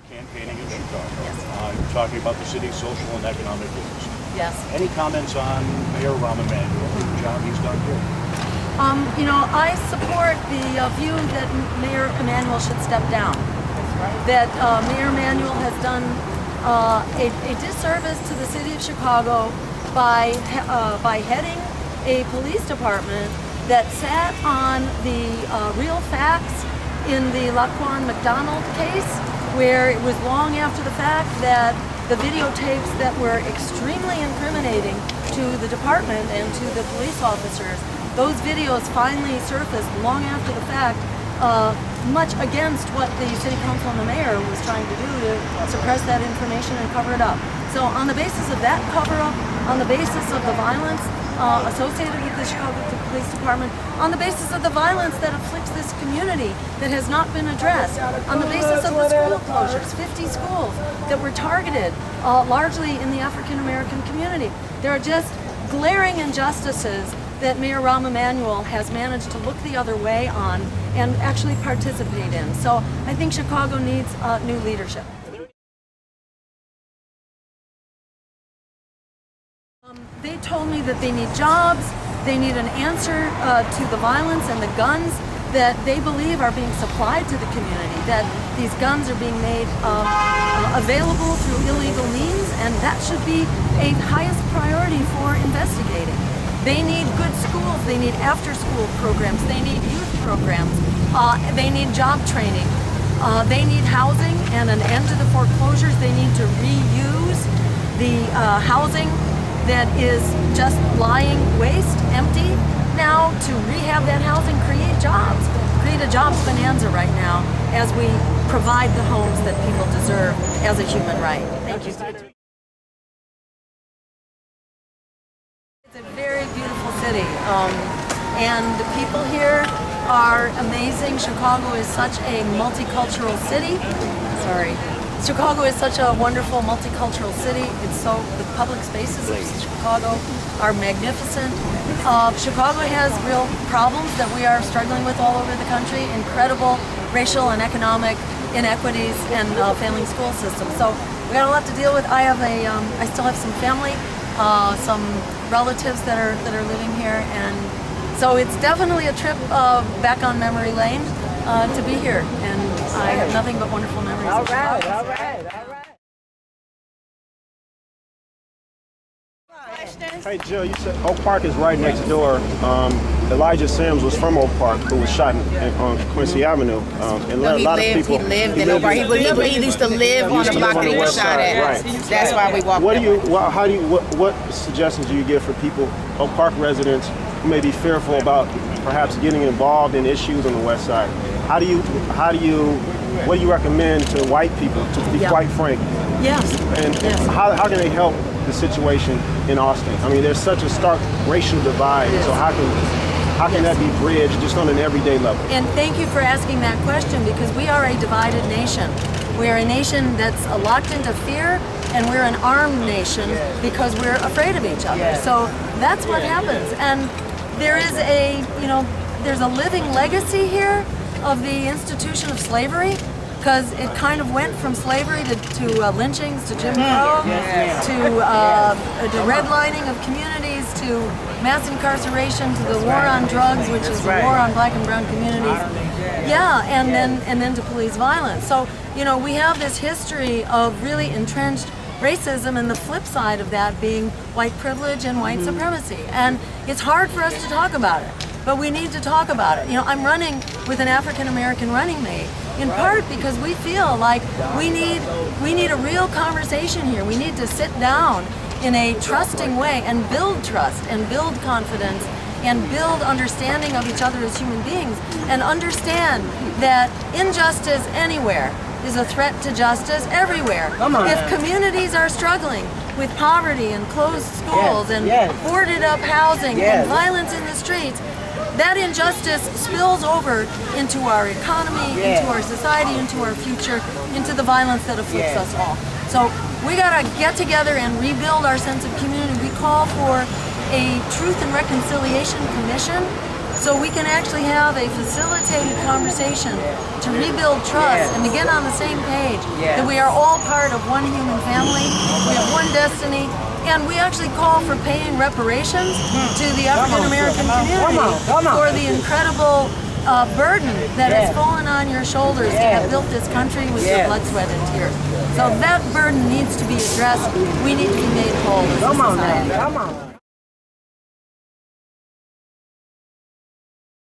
campaigning in Chicago. Yes. You're talking about the city's social and economic goals. Yes. Any comments on Mayor Rahm Emanuel and the job he's done here? I support the view that Mayor Emanuel should step down. That Mayor Emanuel has done a disservice to the city of Chicago by heading a police department that sat on the real facts in the Laquan McDonald case, where it was long after the fact that the videotapes that were extremely incriminating to the department and to the police officers, those videos finally surfaced long after the fact, much against what the city council and the mayor was trying to do to suppress that information and cover it up. So on the basis of that cover-up, on the basis of the violence associated with the Chicago Police Department, on the basis of the violence that afflicts this community that has not been addressed, on the basis of the school closures, 50 schools that were targeted largely in the African American community. There are just glaring injustices that Mayor Rahm Emanuel has managed to look the other way on and actually participate in. So I think Chicago needs new leadership. They told me that they need jobs, they need an answer to the violence and the guns that they believe are being supplied to the community, that these guns are being made available through illegal means, and that should be a highest priority for investigating. They need good schools, they need after-school programs, they need youth programs, they need job training, they need housing and an end to the foreclosures. They need to reuse the housing that is just lying waste, empty, now to rehab that housing, create jobs, create a jobs bonanza right now as we provide the homes that people deserve as a human right. Thank you. It's a very beautiful city, and the people here are amazing. Chicago is such a multicultural city. Chicago is such a wonderful multicultural city. The public spaces of Chicago are magnificent. Chicago has real problems that we are struggling with all over the country, incredible racial and economic inequities and failing school systems. So we got a lot to deal with. I still have some family, some relatives that are living here, and so it's definitely a trip back on memory lane to be here, and I have nothing but wonderful memories. All right. Hey Jill, you said Oak Park is right next door. Elijah Sims was from Oak Park, who was shot on Quincy Avenue. He used to live on the block that he was shot at. Right. That's why we walked. What suggestions do you give for people, Oak Park residents, who may be fearful about perhaps getting involved in issues on the West Side? What do you recommend to white people, to be quite frank? Yes. And how can they help the situation in Austin? I mean, there's such a stark racial divide, so how can that be bridged just on an everyday level? And thank you for asking that question, because we are a divided nation. We are a nation that's locked into fear, and we're an armed nation because we're afraid of each other. So that's what happens. And there is there's a living legacy here of the institution of slavery, because it kind of went from slavery to lynchings, to Jim Crow, to redlining of communities, to mass incarceration, to the war on drugs, which is the war on black and brown communities. And then to police violence. So, we have this history of really entrenched racism, and the flip side of that being white privilege and white supremacy. And it's hard for us to talk about it, but we need to talk about it. I'm running with an African American running mate, in part because we feel like we need a real conversation here. We need to sit down in a trusting way and build trust and build confidence and build understanding of each other as human beings, and understand that injustice anywhere is a threat to justice everywhere. If communities are struggling with poverty and closed schools and boarded up housing and violence in the streets, that injustice spills over into our economy, into our society, into our future, into the violence that afflicts us all. So we gotta get together and rebuild our sense of community. We call for a Truth and Reconciliation Commission so we can actually have a facilitated conversation to rebuild trust and to get on the same page that we are all part of one human family, we have one destiny, and we actually call for paying reparations to the African American community for the incredible burden that has fallen on your shoulders to have built this country with your blood, sweat, and tears. So that burden needs to be addressed. We need to be made whole as a society. Come on.